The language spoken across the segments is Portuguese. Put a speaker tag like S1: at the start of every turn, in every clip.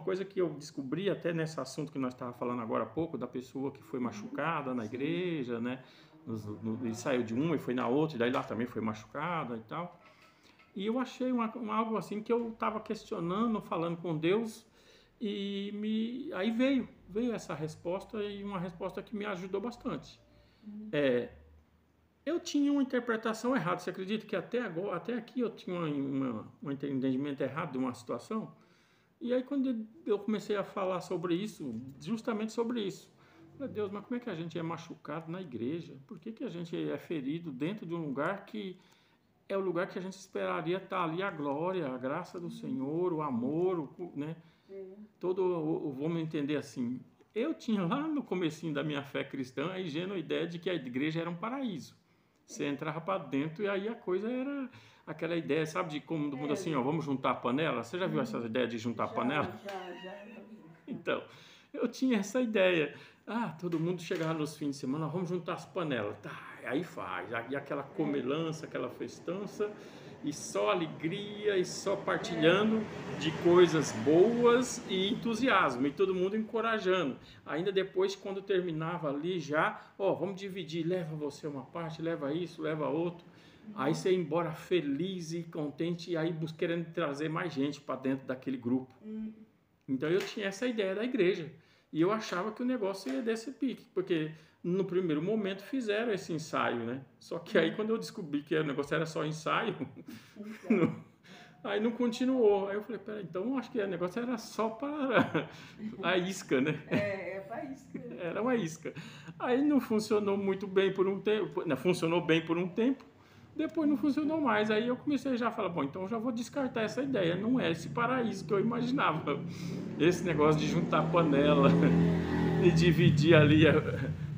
S1: coisa que eu descobri até nesse assunto que nós estávamos falando agora há pouco, da pessoa que foi machucada na igreja, né? Ele saiu de uma e foi na outra, e daí lá também foi machucada e tal. E eu achei algo assim que eu estava questionando, falando com Deus, aí veio essa resposta, e uma resposta que me ajudou bastante. Eu tinha uma interpretação errada. Você acredita que até agora, até aqui eu tinha um entendimento errado de uma situação? E aí quando eu comecei a falar sobre isso, justamente sobre isso, eu falei, Deus, mas como é que a gente é machucado na igreja? Por que que a gente é ferido dentro de um lugar que é o lugar que a gente esperaria estar ali, a glória, a graça do Senhor, o amor, né? Vamos entender assim, eu tinha lá no comecinho da minha fé cristã a ingênua ideia de que a igreja era um paraíso. Você entrava para dentro e aí a coisa era aquela ideia, sabe, de como do mundo assim, ó, vamos juntar a panela? Você já viu essa ideia de juntar a panela?
S2: Já.
S1: Então, eu tinha essa ideia. Todo mundo chegava nos fins de semana, vamos juntar as panelas. Tá, aí faz. Aí aquela comelança, aquela festança, e só alegria, e só partilhando de coisas boas e entusiasmo, e todo mundo encorajando. Ainda depois, quando terminava ali já, vamos dividir, leva você uma parte, leva isso, leva outro. Aí você ia embora feliz e contente, e aí querendo trazer mais gente para dentro daquele grupo. Então eu tinha essa ideia da igreja. E eu achava que o negócio ia desse pique, porque no primeiro momento fizeram esse ensaio, né? Só que aí quando eu descobri que o negócio era só ensaio, aí não continuou. Aí eu falei, peraí, então acho que o negócio era só para a isca, né?
S2: Para isca.
S1: Era uma isca. Aí não funcionou muito bem por um tempo, não, funcionou bem por um tempo, depois não funcionou mais. Aí eu comecei já a falar, bom, então eu já vou descartar essa ideia, não é esse paraíso que eu imaginava. Esse negócio de juntar panela e dividir ali,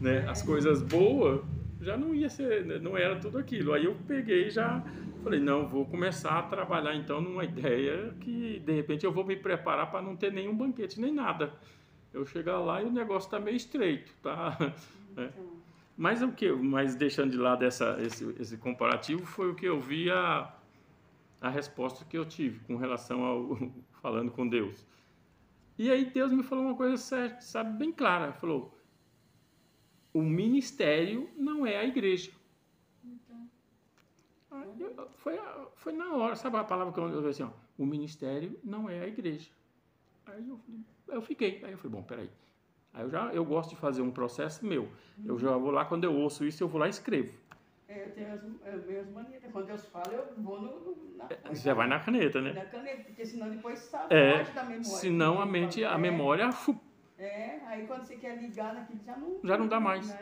S1: né, as coisas boas, já não ia ser, não era tudo aquilo. Aí eu peguei e já falei, não, vou começar a trabalhar então numa ideia que de repente eu vou me preparar para não ter nenhum banquete nem nada. Eu chegar lá e o negócio tá meio estreito, tá? Mas mas deixando de lado esse comparativo, foi o que eu vi a resposta que eu tive com relação ao falando com Deus. E aí Deus me falou uma coisa certa, sabe, bem clara. Falou, o ministério não é a igreja. Foi na hora, sabe a palavra que eu falei assim, o ministério não é a igreja. Aí eu fiquei, aí eu falei, bom, peraí. Aí eu gosto de fazer um processo meu. Eu já vou lá, quando eu ouço isso, eu vou lá e escrevo.
S2: Eu tenho as minhas manias. Quando Deus fala, eu vou na caneta.
S1: Você vai na caneta, né?
S2: Na caneta, porque senão depois foge da memória.
S1: Senão a mente, a memória...
S2: aí quando você quer ligar naquilo,
S1: já não dá mais.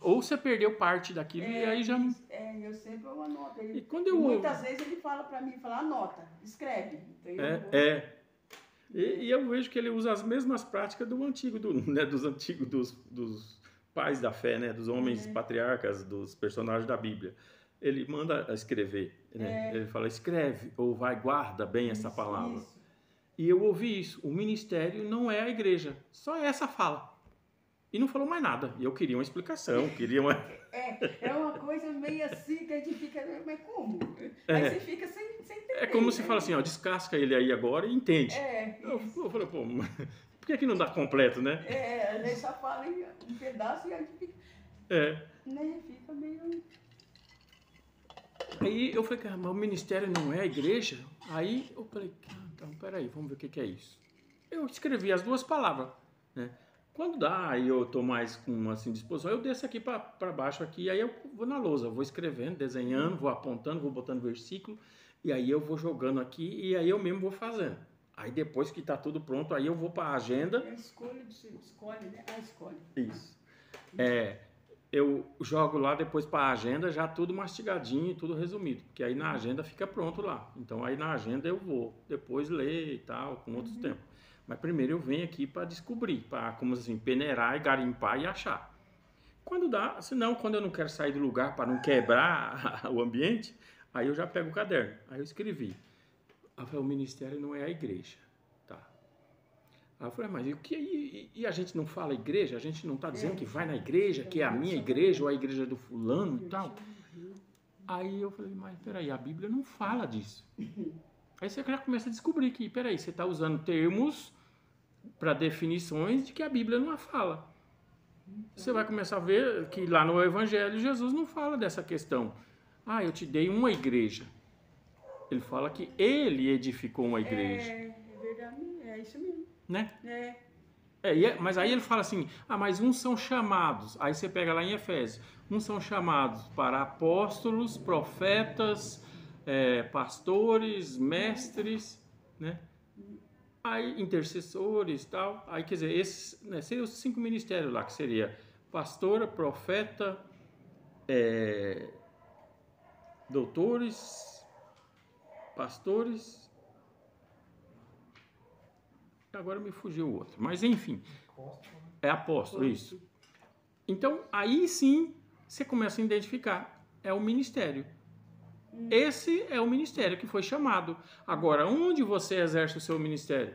S1: Ou você perdeu parte daquilo e aí já não...
S2: eu sempre anoto.
S1: E quando eu
S2: muitas vezes ele fala para mim, anota, escreve. Então
S1: E eu vejo que ele usa as mesmas práticas do antigo, dos antigos, dos pais da fé, né? Dos homens patriarcas, dos personagens da Bíblia. Ele manda escrever, né? Ele fala, escreve, ou guarda bem essa palavra. Isso. E eu ouvi isso, o ministério não é a igreja, só essa fala. E não falou mais nada. E eu queria uma explicação, queria uma...
S2: É uma coisa meio assim que a gente fica, mas como? Aí você fica sem entender.
S1: É como se fala assim, descasca ele aí agora e entende. Eu falei, pô, por que não dá completo, né?
S2: A gente só fala em um pedaço e a gente fica... Né, fica meio...
S1: Aí eu falei, mas o ministério não é a igreja? Aí eu falei, então, peraí, vamos ver o que é isso. Eu escrevi as duas palavras, né? Quando dá, aí eu tô mais com assim, disposição, eu desço aqui para baixo aqui, aí eu vou na lousa, vou escrevendo, desenhando, vou apontando, vou botando versículo, e aí eu vou jogando aqui, e aí eu mesmo vou fazendo. Aí depois que tá tudo pronto, aí eu vou para a agenda.
S2: Escolhe, né? Escolhe.
S1: Isso. Eu jogo lá depois para a agenda já tudo mastigadinho, tudo resumido, porque aí na agenda fica pronto lá. Então aí na agenda eu vou depois ler e tal, com outros tempos. Mas primeiro eu venho aqui para descobrir, para, como assim, peneirar e garimpar e achar. Quando dá, senão quando eu não quero sair do lugar para não quebrar o ambiente, aí eu já pego o caderno. Aí eu escrevi. Aí eu falei, o ministério não é a igreja. Aí eu falei, mas e a gente não fala igreja? A gente não está dizendo que vai na igreja, que é a minha igreja ou a igreja do fulano e tal? Aí eu falei, mas peraí, a Bíblia não fala disso. Aí você já começa a descobrir que, peraí, você está usando termos para definições de que a Bíblia não a fala. Você vai começar a ver que lá no Evangelho Jesus não fala dessa questão. Ah, eu te dei uma igreja. Ele fala que ele edificou uma igreja.
S2: É verdade, é isso mesmo.
S1: Né?
S2: É.
S1: Mas aí ele fala assim, mas uns são chamados, aí você pega lá em Efésios, uns são chamados para apóstolos, profetas, pastores, mestres, né? Aí intercessores e tal, aí quer dizer, esses, né, seriam os 5 ministérios lá, que seria pastora, profeta, doutores, pastores, agora me fugiu o outro, mas enfim, é apóstolo, isso. Então, aí sim, você começa a identificar, é o ministério. Esse é o ministério que foi chamado. Agora, onde você exerce o seu ministério?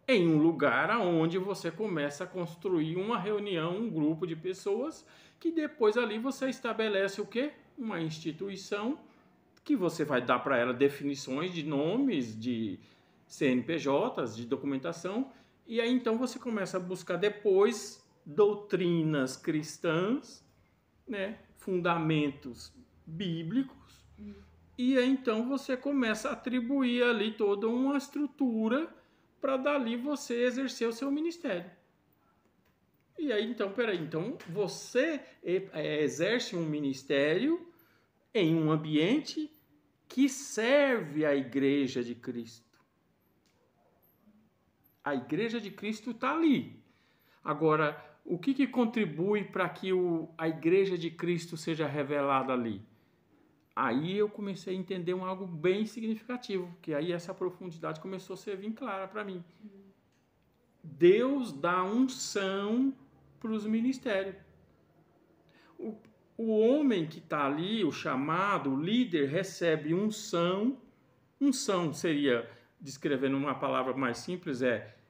S1: Em um lugar onde você começa a construir uma reunião, um grupo de pessoas, que depois ali você estabelece o quê? Uma instituição que você vai dar para ela definições de nomes, de CNPJs, de documentação, e aí então você começa a buscar depois doutrinas cristãs, né, fundamentos bíblicos, e aí então você começa a atribuir ali toda uma estrutura para dali você exercer o seu ministério. E aí então, então você exerce um ministério em um ambiente que serve a Igreja de Cristo. A Igreja de Cristo está ali. Agora, o que contribui para que a Igreja de Cristo seja revelada ali? Aí eu comecei a entender algo bem significativo, que aí essa profundidade começou a ser bem clara para mim. Deus dá unção para os ministérios. O homem que está ali, o chamado, o líder, recebe unção. Unção seria, descrevendo uma palavra mais simples,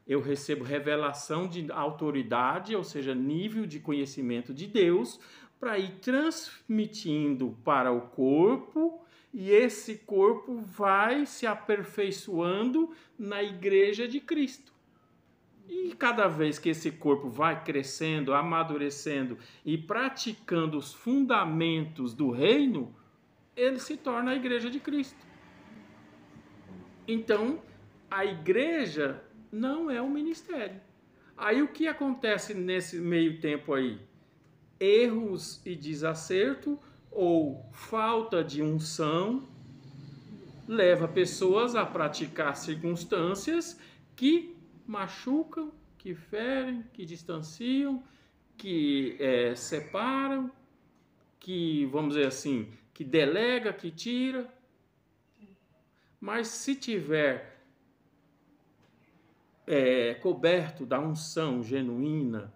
S1: eu recebo revelação de autoridade, ou seja, nível de conhecimento de Deus, para ir transmitindo para o corpo, e esse corpo vai se aperfeiçoando na Igreja de Cristo. E cada vez que esse corpo vai crescendo, amadurecendo e praticando os fundamentos do reino, ele se torna a Igreja de Cristo. Então, a igreja não é um ministério. Aí o que acontece nesse meio tempo aí? Erros e desacerto ou falta de unção leva pessoas a praticar circunstâncias que machucam, que ferem, que distanciam, que separam, que, vamos dizer assim, que delega, que tira. Mas se tiver coberto da unção genuína,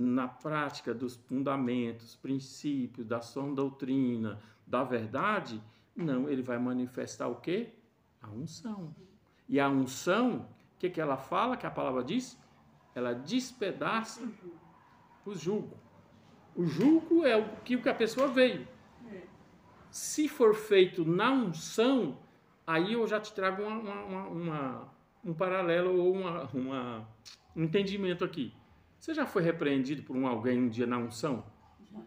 S1: na prática dos fundamentos, princípios, da sã doutrina, da verdade, não, ele vai manifestar o quê? A unção. E a unção, o que ela fala, que a palavra diz? Ela despedaça o jugo. O jugo é o que a pessoa veio. Se for feito na unção, aí eu já te trago um paralelo ou um entendimento aqui. Você já foi repreendido por alguém um dia na unção?
S2: Já.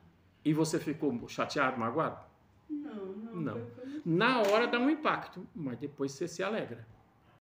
S1: E você ficou chateado, magoado?
S2: Não.
S1: Não. Na hora dá um impacto, mas depois você se alegra.